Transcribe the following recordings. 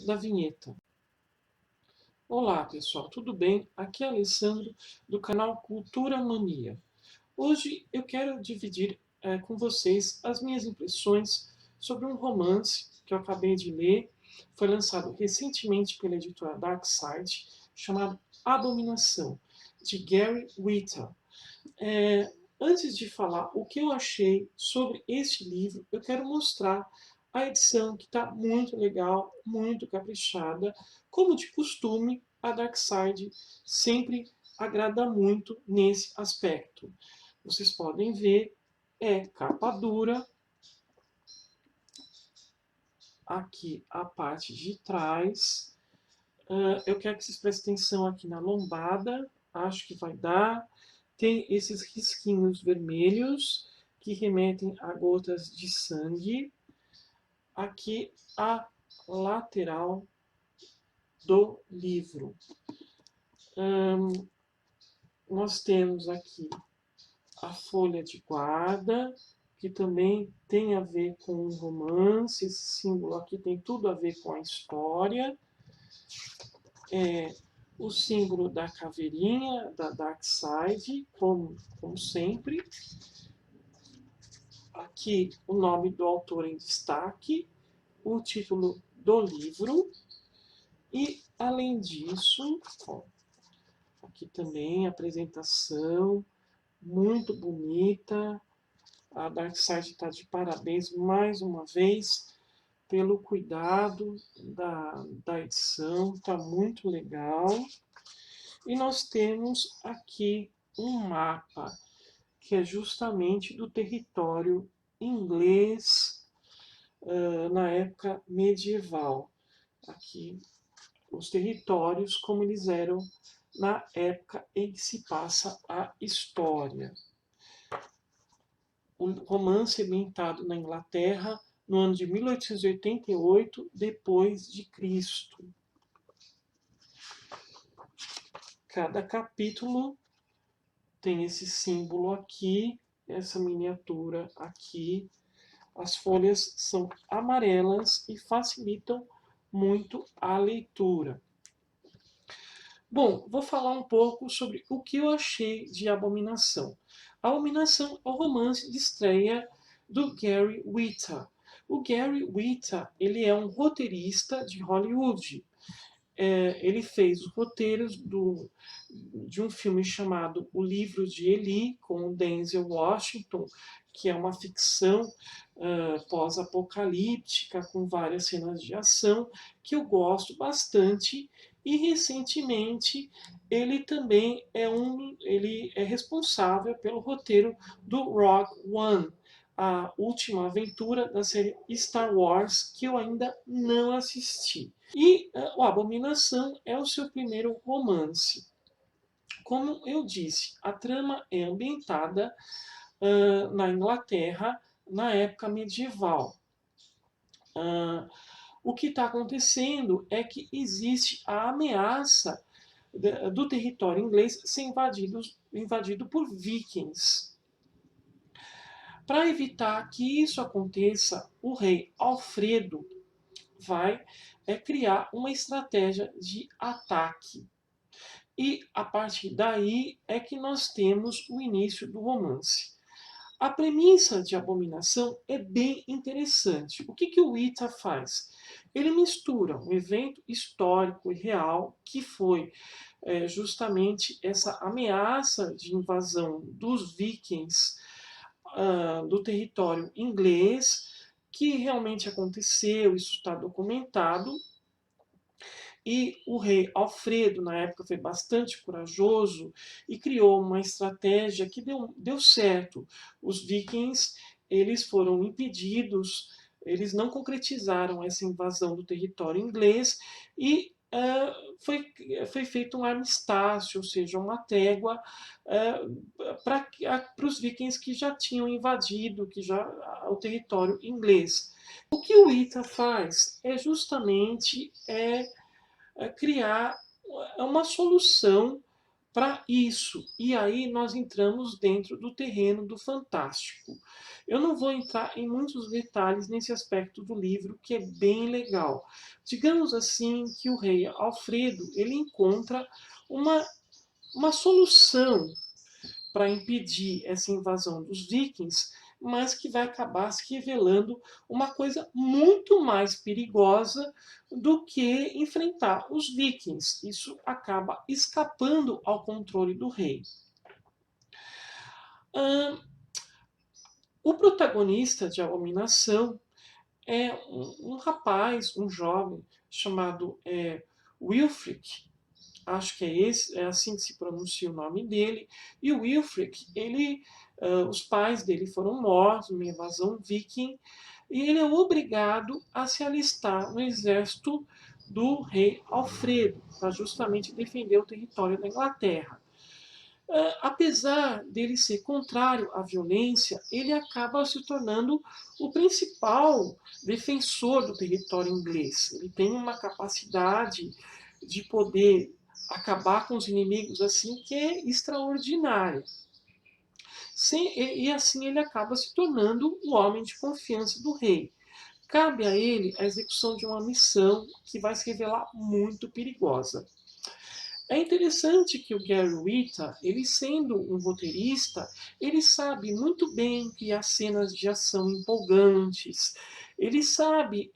da vinheta. Olá pessoal, tudo bem? Aqui é Alessandro do canal Cultura Mania. Hoje eu quero dividir com vocês as minhas impressões sobre um romance que eu acabei de ler. Foi lançado recentemente pela editora Darkside, chamado Abominação, de Gary Whitta. Antes de falar o que eu achei sobre este livro, eu quero mostrar a edição que está muito legal, muito caprichada. Como de costume, a Darkside sempre agrada muito nesse aspecto. Vocês podem ver, é capa dura. Aqui a parte de trás. Eu quero que vocês prestem atenção aqui na lombada. Acho que vai dar. Tem esses risquinhos vermelhos que remetem a gotas de sangue. Aqui a lateral do livro. Nós temos aqui a folha de guarda, que também tem a ver com o romance. Esse símbolo aqui tem tudo a ver com a história. O símbolo da caveirinha da Darkside, como sempre. Aqui o nome do autor em destaque, o título do livro. E, além disso, aqui também a apresentação, muito bonita. A Darkside está de parabéns mais uma vez pelo cuidado da edição, está muito legal. E nós temos aqui um mapa, que é justamente do território inglês na época medieval. Aqui os territórios como eles eram na época em que se passa a história. O romance é ambientado na Inglaterra no ano de 1888 depois de Cristo. Cada capítulo tem esse símbolo aqui, essa miniatura aqui. As folhas são amarelas e facilitam muito a leitura. Bom, vou falar um pouco sobre o que eu achei de Abominação. Abominação é o romance de estreia do Gary Whitta. O Gary Whitta, ele é um roteirista de Hollywood. Ele fez os roteiros de um filme chamado O Livro de Eli, com o Denzel Washington, que é uma ficção pós-apocalíptica, com várias cenas de ação, que eu gosto bastante. E recentemente ele também ele é responsável pelo roteiro do Rogue One, a última aventura da série Star Wars, que eu ainda não assisti. E o Abominação é o seu primeiro romance. Como eu disse, a trama é ambientada na Inglaterra na época medieval. O que está acontecendo é que existe a ameaça do território inglês ser invadido por vikings. Para evitar que isso aconteça, o rei Alfredo vai criar uma estratégia de ataque. E a partir daí é que nós temos o início do romance. A premissa de Abominação é bem interessante. O que o Whitta faz? Ele mistura um evento histórico e real, que foi justamente essa ameaça de invasão dos vikings do território inglês, que realmente aconteceu, isso está documentado. E o rei Alfredo, na época, foi bastante corajoso e criou uma estratégia que deu certo. Os vikings, eles foram impedidos, eles não concretizaram essa invasão do território inglês e foi feito um armistácio, ou seja, uma trégua para os vikings que já tinham invadido o território inglês. O que o Whitta faz é justamente criar uma solução para isso. E aí nós entramos dentro do terreno do fantástico. Eu não vou entrar em muitos detalhes nesse aspecto do livro, que é bem legal. Digamos assim que o rei Alfredo ele encontra uma, uma solução para impedir essa invasão dos vikings, mas que vai acabar se revelando uma coisa muito mais perigosa do que enfrentar os vikings. Isso acaba escapando ao controle do rei. O protagonista de Abominação é um rapaz, um jovem, chamado Wilfric. Acho que é assim que se pronuncia o nome dele. E o Wilfric, os pais dele foram mortos numa invasão viking, e ele é obrigado a se alistar no exército do rei Alfredo, para justamente defender o território da Inglaterra. Apesar dele ser contrário à violência, ele acaba se tornando o principal defensor do território inglês. Ele tem uma capacidade de poder acabar com os inimigos assim que é extraordinária. E assim ele acaba se tornando o homem de confiança do rei. Cabe a ele a execução de uma missão que vai se revelar muito perigosa. É interessante que o Gary Whitta, ele sendo um roteirista, ele sabe muito bem criar cenas de ação empolgantes, ele sabe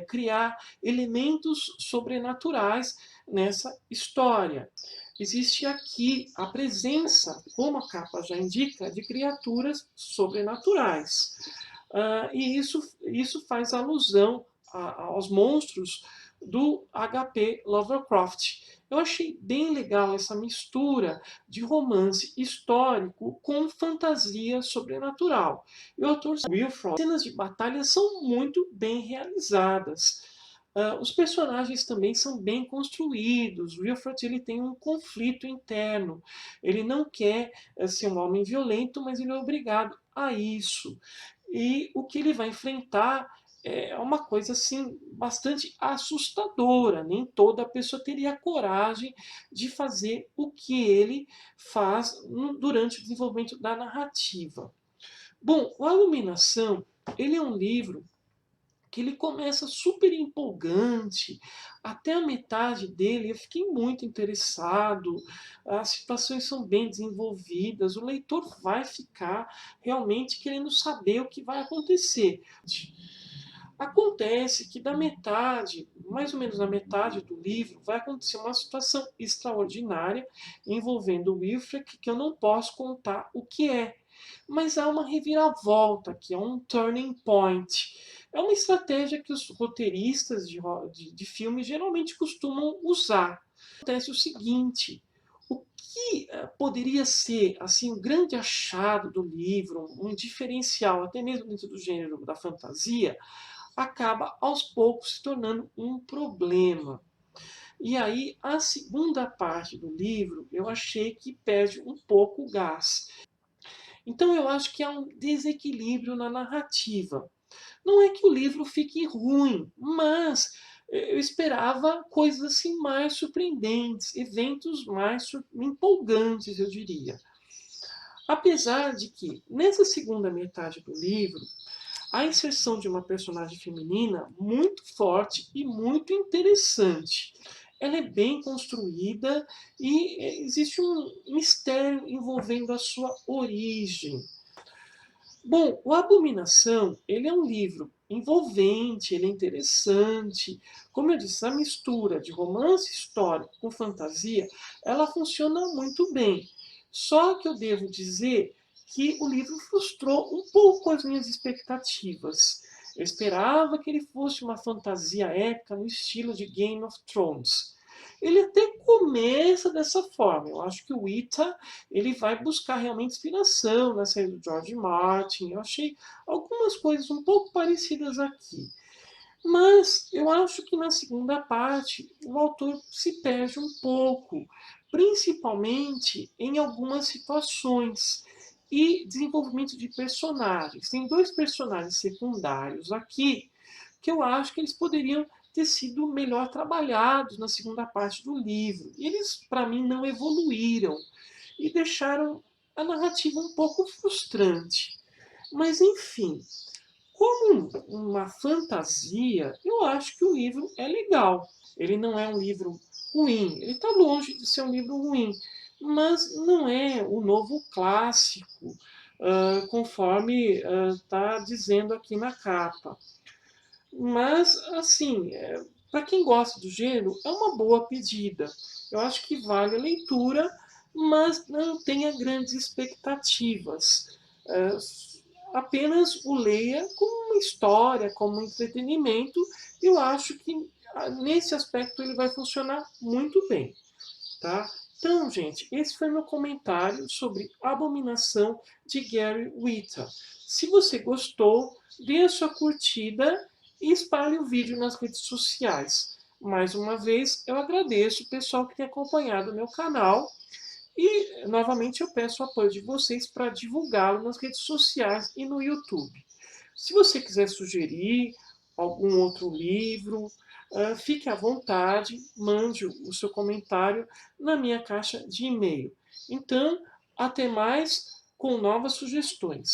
criar elementos sobrenaturais nessa história. Existe aqui a presença, como a capa já indica, de criaturas sobrenaturais. E isso faz alusão aos monstros do H.P. Lovecraft. Eu achei bem legal essa mistura de romance histórico com fantasia sobrenatural. E o autor Wilfred, as cenas de batalha são muito bem realizadas. Os personagens também são bem construídos. Wilfred ele tem um conflito interno. Ele não quer ser um homem violento, mas ele é obrigado a isso. E o que ele vai enfrentar é uma coisa assim bastante assustadora. Nem toda pessoa teria coragem de fazer o que ele faz durante o desenvolvimento da narrativa. Bom, o Abominação, ele é um livro que ele começa super empolgante, até a metade dele eu fiquei muito interessado, as situações são bem desenvolvidas, o leitor vai ficar realmente querendo saber o que vai acontecer. Acontece que da metade, mais ou menos na metade do livro, vai acontecer uma situação extraordinária envolvendo o Wilfred, que eu não posso contar o que é. Mas há uma reviravolta, que é um turning point. É uma estratégia que os roteiristas de filme geralmente costumam usar. Acontece o seguinte, o que poderia ser assim um grande achado do livro, um diferencial, até mesmo dentro do gênero da fantasia, acaba aos poucos se tornando um problema. E aí, a segunda parte do livro, eu achei que perde um pouco o gás. Então, eu acho que há um desequilíbrio na narrativa. Não é que o livro fique ruim, mas eu esperava coisas assim mais surpreendentes, eventos mais empolgantes, eu diria. Apesar de que, nessa segunda metade do livro, a inserção de uma personagem feminina muito forte e muito interessante. Ela é bem construída e existe um mistério envolvendo a sua origem. Bom, o Abominação, ele é um livro envolvente, ele é interessante. Como eu disse, a mistura de romance histórico com fantasia, ela funciona muito bem. Só que eu devo dizer que o livro frustrou um pouco as minhas expectativas. Eu esperava que ele fosse uma fantasia épica no estilo de Game of Thrones. Ele até começa dessa forma. Eu acho que o Ita ele vai buscar realmente inspiração na série do George Martin. Eu achei algumas coisas um pouco parecidas aqui. Mas eu acho que na segunda parte o autor se perde um pouco, principalmente em algumas situações e desenvolvimento de personagens. Tem dois personagens secundários aqui que eu acho que eles poderiam ter sido melhor trabalhados na segunda parte do livro. E eles, para mim, não evoluíram e deixaram a narrativa um pouco frustrante. Mas, enfim, como uma fantasia, eu acho que o livro é legal. Ele não é um livro ruim. Ele está longe de ser um livro ruim. Mas não é o novo clássico, conforme está dizendo aqui na capa. Mas, assim, para quem gosta do gênero, é uma boa pedida. Eu acho que vale a leitura, mas não tenha grandes expectativas. É, apenas o leia como uma história, como um entretenimento. Eu acho que nesse aspecto ele vai funcionar muito bem. Tá? Então, gente, esse foi meu comentário sobre Abominação de Gary Whitta. Se você gostou, dê a sua curtida e espalhe o vídeo nas redes sociais. Mais uma vez, eu agradeço o pessoal que tem acompanhado o meu canal e, novamente, eu peço o apoio de vocês para divulgá-lo nas redes sociais e no YouTube. Se você quiser sugerir algum outro livro, fique à vontade, mande o seu comentário na minha caixa de e-mail. Então, até mais com novas sugestões.